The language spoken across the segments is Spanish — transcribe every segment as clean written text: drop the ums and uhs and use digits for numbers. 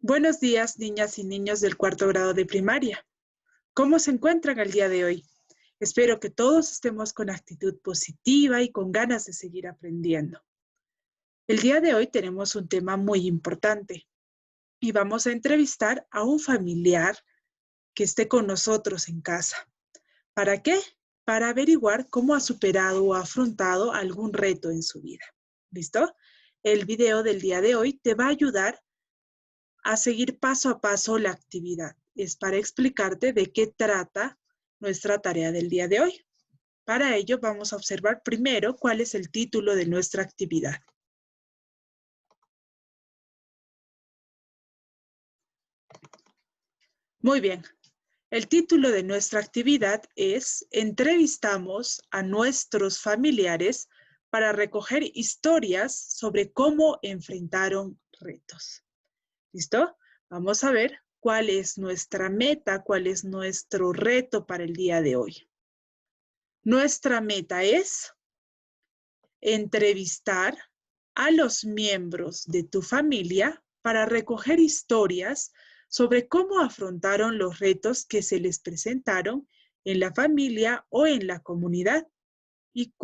Buenos días, niñas y niños del cuarto grado de primaria. ¿Cómo se encuentran el día de hoy? Espero que todos estemos con actitud positiva y con ganas de seguir aprendiendo. El día de hoy tenemos un tema muy importante y vamos a entrevistar a un familiar que esté con nosotros en casa. ¿Para qué? Para averiguar cómo ha superado o afrontado algún reto en su vida. ¿Listo? El video del día de hoy te va a ayudar a seguir paso a paso la actividad. Es para explicarte de qué trata nuestra tarea del día de hoy. Para ello vamos a observar primero cuál es el título de nuestra actividad. Muy bien, el título de nuestra actividad es Entrevistamos a nuestros familiares para recoger historias sobre cómo enfrentaron retos. ¿Listo? Vamos a ver cuál es nuestra meta, cuál es nuestro reto para el día de hoy. Nuestra meta es entrevistar a los miembros de tu familia para recoger historias sobre cómo afrontaron los retos que se les presentaron en la familia o en la comunidad y qué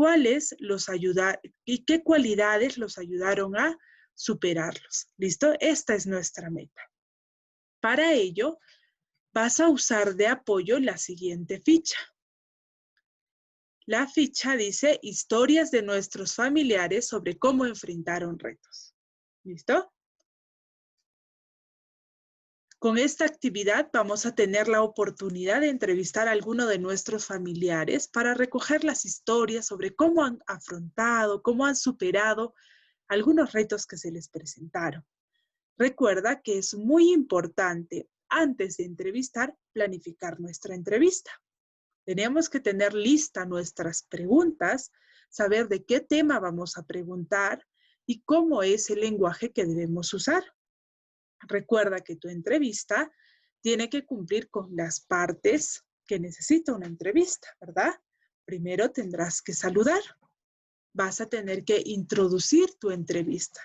cualidades los ayudaron a superarlos. ¿Listo? Esta es nuestra meta. Para ello, vas a usar de apoyo la siguiente ficha. La ficha dice historias de nuestros familiares sobre cómo enfrentaron retos. ¿Listo? Con esta actividad vamos a tener la oportunidad de entrevistar a alguno de nuestros familiares para recoger las historias sobre cómo han afrontado, cómo han superado algunos retos que se les presentaron. Recuerda que es muy importante, antes de entrevistar, planificar nuestra entrevista. Tenemos que tener lista nuestras preguntas, saber de qué tema vamos a preguntar y cómo es el lenguaje que debemos usar. Recuerda que tu entrevista tiene que cumplir con las partes que necesita una entrevista, ¿verdad? Primero tendrás que saludar. Vas a tener que introducir tu entrevista.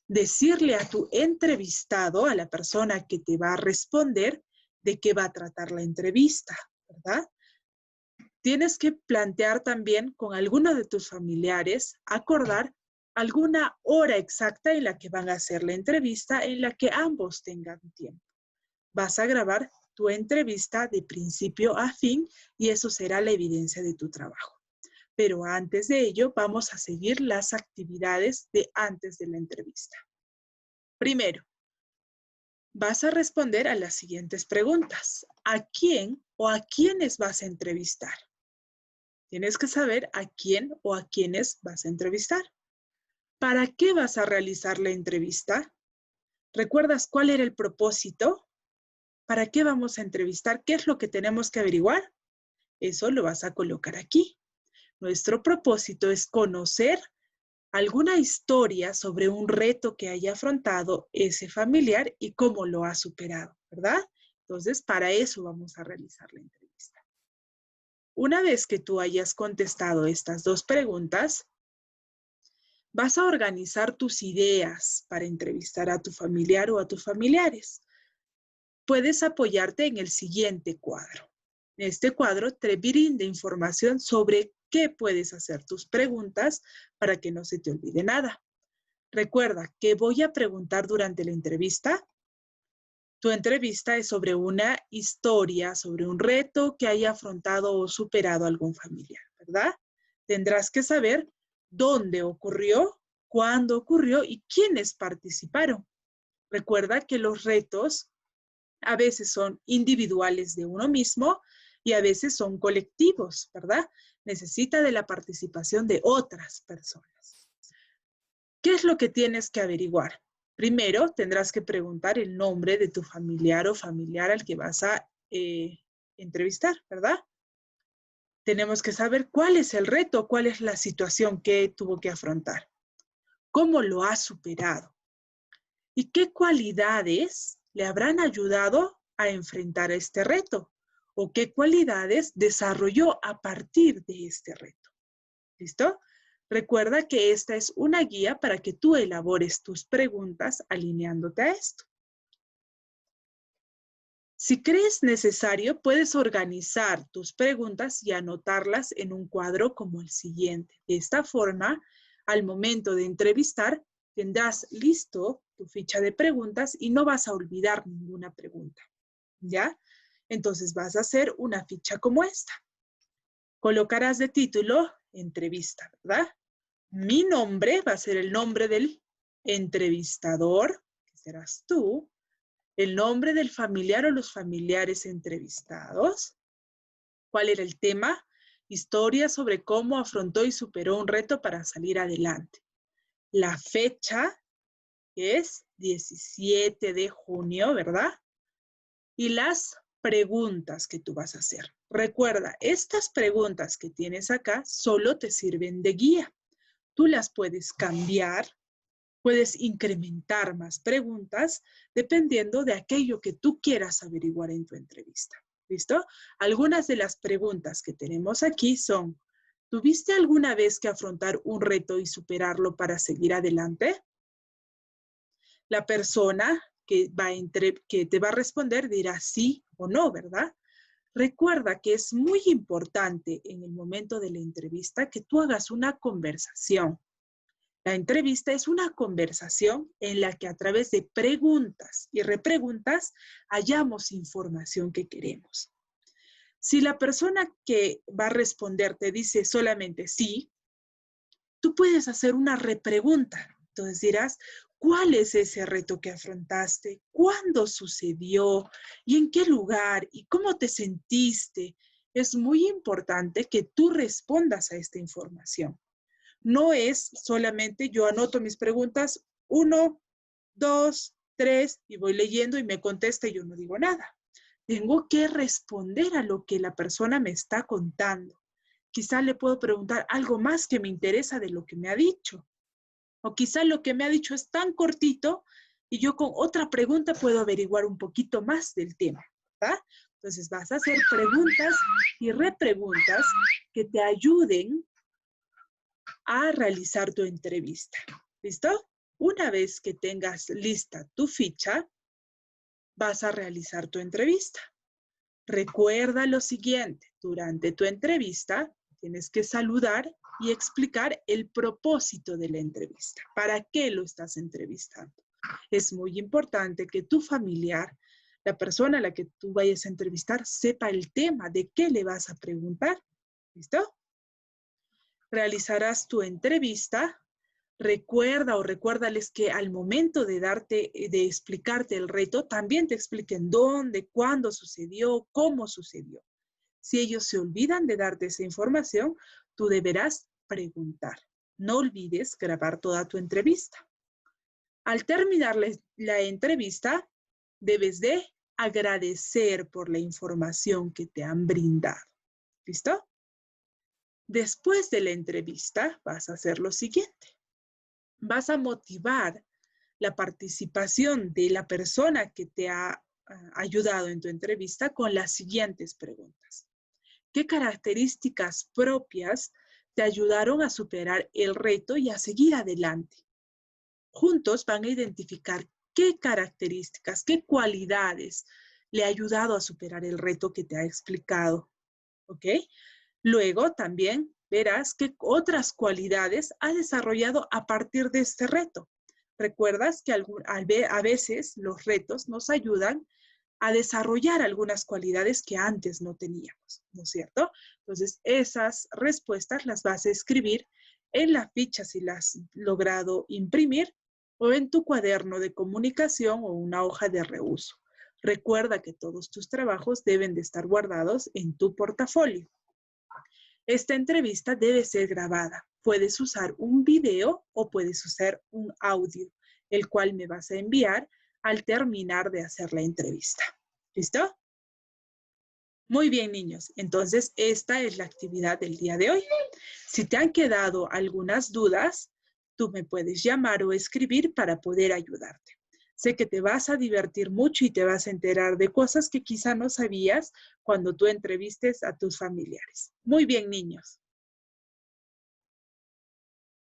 Decirle a tu entrevistado, a la persona que te va a responder, de qué va a tratar la entrevista, ¿verdad? Tienes que plantear también con alguno de tus familiares, acordar alguna hora exacta en la que van a hacer la entrevista, en la que ambos tengan tiempo. Vas a grabar tu entrevista de principio a fin y eso será la evidencia de tu trabajo. Pero antes de ello, vamos a seguir las actividades de antes de la entrevista. Primero, vas a responder a las siguientes preguntas. ¿A quién o a quiénes vas a entrevistar? Tienes que saber a quién o a quiénes vas a entrevistar. ¿Para qué vas a realizar la entrevista? ¿Recuerdas cuál era el propósito? ¿Para qué vamos a entrevistar? ¿Qué es lo que tenemos que averiguar? Eso lo vas a colocar aquí. Nuestro propósito es conocer alguna historia sobre un reto que haya afrontado ese familiar y cómo lo ha superado, ¿verdad? Entonces, para eso vamos a realizar la entrevista. Una vez que tú hayas contestado estas dos preguntas, vas a organizar tus ideas para entrevistar a tu familiar o a tus familiares. Puedes apoyarte en el siguiente cuadro. Este cuadro te brinda información sobre qué puedes hacer tus preguntas para que no se te olvide nada. Recuerda que voy a preguntar durante la entrevista. Tu entrevista es sobre una historia, sobre un reto que haya afrontado o superado algún familiar, ¿verdad? Tendrás que saber dónde ocurrió, cuándo ocurrió y quiénes participaron. Recuerda que los retos a veces son individuales de uno mismo y a veces son colectivos, ¿verdad? Necesita de la participación de otras personas. ¿Qué es lo que tienes que averiguar? Primero, tendrás que preguntar el nombre de tu familiar o familiar al que vas a entrevistar, ¿verdad? Tenemos que saber cuál es el reto, cuál es la situación que tuvo que afrontar, cómo lo ha superado y qué cualidades le habrán ayudado a enfrentar este reto o qué cualidades desarrolló a partir de este reto. ¿Listo? Recuerda que esta es una guía para que tú elabores tus preguntas alineándote a esto. Si crees necesario, puedes organizar tus preguntas y anotarlas en un cuadro como el siguiente. De esta forma, al momento de entrevistar, tendrás listo tu ficha de preguntas y no vas a olvidar ninguna pregunta, ¿ya? Entonces vas a hacer una ficha como esta. Colocarás de título entrevista, ¿verdad? Mi nombre va a ser el nombre del entrevistador, que serás tú. El nombre del familiar o los familiares entrevistados. ¿Cuál era el tema? Historia sobre cómo afrontó y superó un reto para salir adelante. La fecha es 17 de junio, ¿verdad? Y las preguntas que tú vas a hacer. Recuerda, estas preguntas que tienes acá solo te sirven de guía. Tú las puedes cambiar. Puedes incrementar más preguntas dependiendo de aquello que tú quieras averiguar en tu entrevista. ¿Listo? Algunas de las preguntas que tenemos aquí son, ¿tuviste alguna vez que afrontar un reto y superarlo para seguir adelante? La persona que te va a responder dirá sí o no, ¿verdad? Recuerda que es muy importante en el momento de la entrevista que tú hagas una conversación. La entrevista es una conversación en la que a través de preguntas y repreguntas hallamos información que queremos. Si la persona que va a responder te dice solamente sí, tú puedes hacer una repregunta. Entonces dirás, ¿cuál es ese reto que afrontaste? ¿Cuándo sucedió? ¿Y en qué lugar? ¿Y cómo te sentiste? Es muy importante que tú respondas a esta información. No es solamente yo anoto mis preguntas, 1, 2, 3, y voy leyendo y me contesta y yo no digo nada. Tengo que responder a lo que la persona me está contando. Quizá le puedo preguntar algo más que me interesa de lo que me ha dicho. O quizá lo que me ha dicho es tan cortito y yo con otra pregunta puedo averiguar un poquito más del tema, ¿verdad? Entonces vas a hacer preguntas y repreguntas que te ayuden a realizar tu entrevista. ¿Listo? Una vez que tengas lista tu ficha, vas a realizar tu entrevista. Recuerda lo siguiente, durante tu entrevista tienes que saludar y explicar el propósito de la entrevista. ¿Para qué lo estás entrevistando? Es muy importante que tu familiar, la persona a la que tú vayas a entrevistar, sepa el tema de qué le vas a preguntar. ¿Listo? Realizarás tu entrevista. Recuerda o recuérdales que al momento de explicarte el reto, también te expliquen dónde, cuándo sucedió, cómo sucedió. Si ellos se olvidan de darte esa información, tú deberás preguntar. No olvides grabar toda tu entrevista. Al terminar la entrevista, debes de agradecer por la información que te han brindado. ¿Listo? Después de la entrevista, vas a hacer lo siguiente. Vas a motivar la participación de la persona que te ha ayudado en tu entrevista con las siguientes preguntas. ¿Qué características propias te ayudaron a superar el reto y a seguir adelante? Juntos van a identificar qué características, qué cualidades le ha ayudado a superar el reto que te ha explicado. ¿Ok? Luego también verás qué otras cualidades ha desarrollado a partir de este reto. Recuerdas que a veces los retos nos ayudan a desarrollar algunas cualidades que antes no teníamos, ¿no es cierto? Entonces, esas respuestas las vas a escribir en la ficha si las has logrado imprimir o en tu cuaderno de comunicación o una hoja de reuso. Recuerda que todos tus trabajos deben de estar guardados en tu portafolio. Esta entrevista debe ser grabada. Puedes usar un video o puedes usar un audio, el cual me vas a enviar al terminar de hacer la entrevista. ¿Listo? Muy bien, niños. Entonces, esta es la actividad del día de hoy. Si te han quedado algunas dudas, tú me puedes llamar o escribir para poder ayudarte. Sé que te vas a divertir mucho y te vas a enterar de cosas que quizá no sabías cuando tú entrevistes a tus familiares. Muy bien, niños.